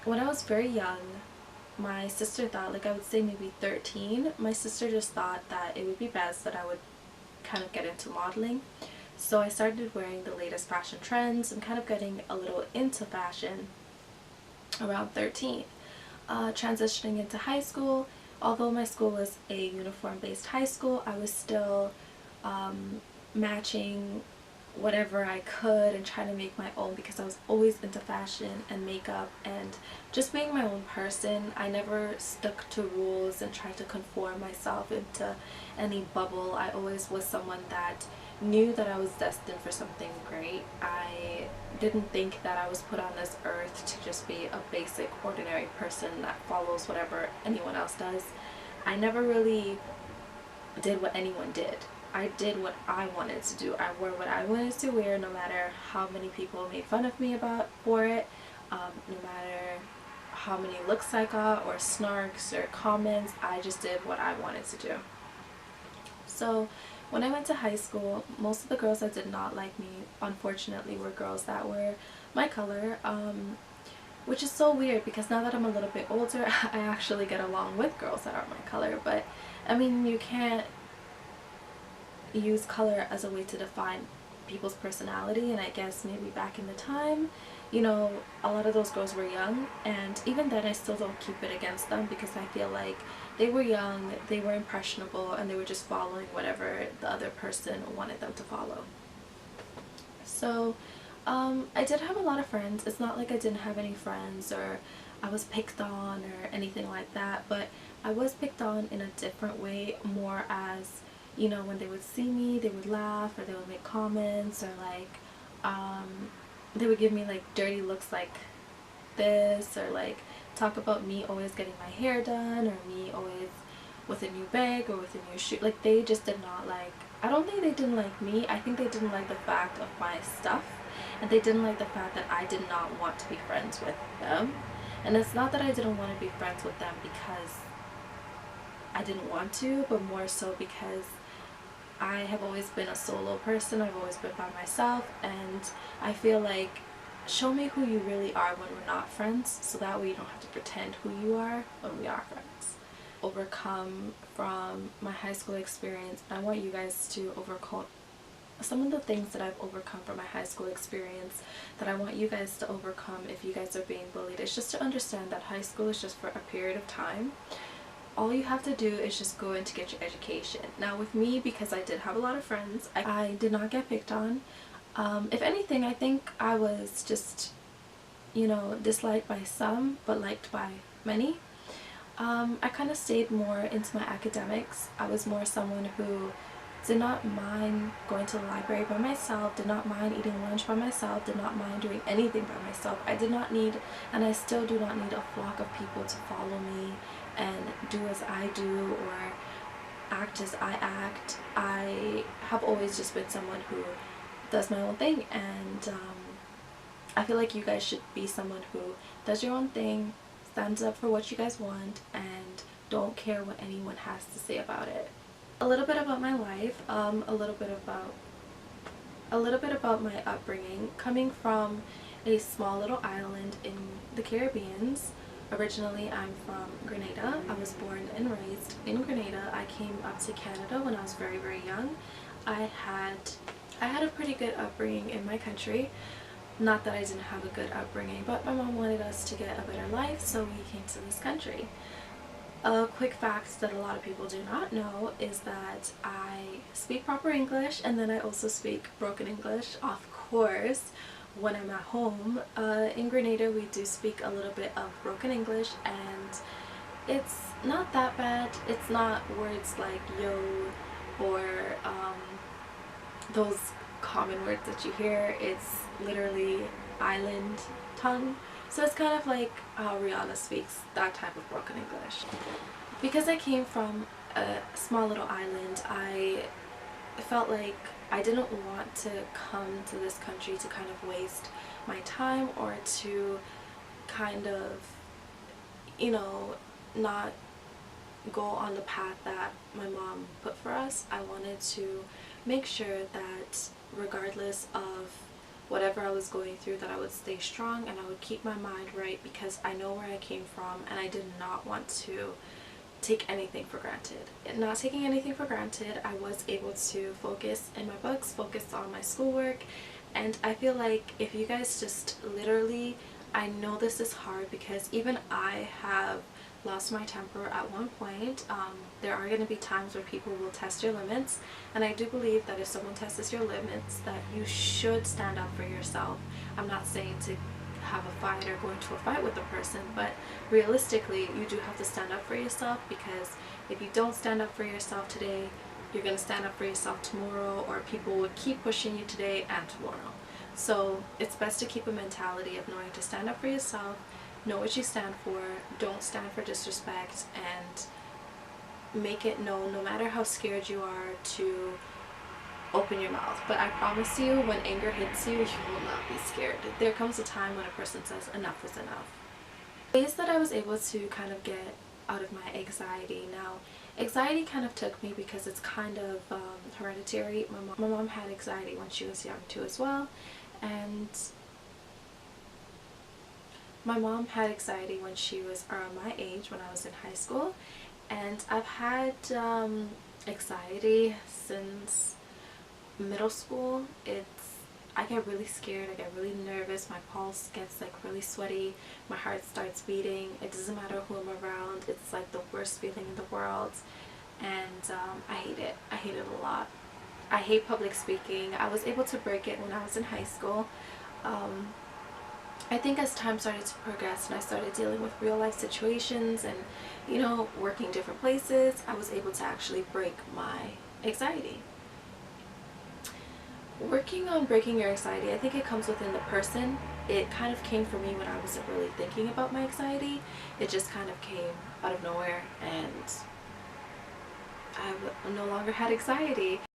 When I was very young, my sister thought, like I would say maybe 13, my sister just thought that it would be best that I would kind of get into modeling. So I started wearing the latest fashion trends and kind of getting a little into fashion around 13. Transitioning into high school, although my school was a uniform based high school, I was still matching whatever I could and trying to make my own, because I was always into fashion and makeup and just being my own person. I never stuck to rules and tried to conform myself into any bubble. I always was someone that knew that I was destined for something great. I didn't think that I was put on this earth to just be a basic ordinary person that follows whatever anyone else does. I never really did what anyone did. I did what I wanted to do. I wore what I wanted to wear, no matter how many people made fun of me about for it, no matter how many looks I got or snarks or comments. I just did what I wanted to do. So when I went to high school, most of the girls that did not like me, unfortunately, were girls that were my color, which is so weird because now that I'm a little bit older, I actually get along with girls that are my color. But I mean, you can't use color as a way to define people's personality, and I guess maybe back in the time, you know, a lot of those girls were young, and even then I still don't keep it against them because I feel like they were young, they were impressionable, and they were just following whatever the other person wanted them to follow. So I did have a lot of friends. It's not like I didn't have any friends or I was picked on or anything like that, but I was picked on in a different way, more as, you know, when they would see me, they would laugh or they would make comments, or like they would give me like dirty looks like this, or like talk about me always getting my hair done, or me always with a new bag or with a new shoe. Like, they just did not like, I don't think they didn't like me, I think they didn't like the fact of my stuff, and they didn't like the fact that I did not want to be friends with them. And it's not that I didn't want to be friends with them because I didn't want to, but more so because I have always been a solo person. I've always been by myself, and I feel like, show me who you really are when we're not friends, so that way you don't have to pretend who you are when we are friends. Overcome from my high school experience. I want you guys to overcome some of the things that I've overcome from my high school experience, that I want you guys to overcome if you guys are being bullied. It's just to understand that high school is just for a period of time. All you have to do is just go in to get your education. Now with me, because I did have a lot of friends, I did not get picked on. If anything, I think I was just, you know, disliked by some but liked by many. I kind of stayed more into my academics. I was more someone who did not mind going to the library by myself, did not mind eating lunch by myself, did not mind doing anything by myself. I did not need, and I still do not need, a flock of people to follow me and do as I do or act as I act. I have always just been someone who does my own thing, and I feel like you guys should be someone who does your own thing, stands up for what you guys want, and don't care what anyone has to say about it. A little bit about my life, a little bit about my upbringing. Coming from a small little island in the Caribbean. Originally, I'm from Grenada. I was born and raised in Grenada. I came up to Canada when I was very, very young. I had a pretty good upbringing in my country. Not that I didn't have a good upbringing, but my mom wanted us to get a better life, so we came to this country. A quick fact that a lot of people do not know is that I speak proper English, and then I also speak broken English, of course, when I'm at home. In Grenada, we do speak a little bit of broken English, and it's not that bad. It's not words like yo or those common words that you hear. It's literally island tongue. So it's kind of like how Rihanna speaks, that type of broken English. Because I came from a small little island, I felt like I didn't want to come to this country to kind of waste my time, or to kind of, you know, not go on the path that my mom put for us. I wanted to make sure that regardless of whatever I was going through, that I would stay strong and I would keep my mind right, because I know where I came from and I did not want to take anything for granted. Not taking anything for granted, I was able to focus in my books, focus on my schoolwork, and I feel like if you guys just literally, I know this is hard because even I have lost my temper at one point. There are going to be times where people will test your limits, and I do believe that if someone tests your limits, that you should stand up for yourself. I'm not saying to have a fight or go into a fight with the person, but realistically you do have to stand up for yourself, because if you don't stand up for yourself today, you're going to stand up for yourself tomorrow, or people will keep pushing you today and tomorrow. So it's best to keep a mentality of knowing to stand up for yourself, know what you stand for, don't stand for disrespect, and make it known, no matter how scared you are, to open your mouth. But I promise you, when anger hits you, you will not be scared. There comes a time when a person says enough is enough. Ways that I was able to kind of get out of my anxiety. Now, anxiety kind of took me because it's kind of hereditary. My mom had anxiety when she was young too as well, and my mom had anxiety when she was around my age, when I was in high school, and I've had anxiety since middle school. I get really scared, I get really nervous, my pulse gets like really sweaty, my heart starts beating, it doesn't matter who I'm around, it's like the worst feeling in the world, and I hate it. I hate it a lot. I hate public speaking. I was able to break it when I was in high school. I think as time started to progress and I started dealing with real life situations and, you know, working different places, I was able to actually break my anxiety. Working on breaking your anxiety, I think it comes within the person. It kind of came for me when I wasn't really thinking about my anxiety. It just kind of came out of nowhere, and I no longer had anxiety.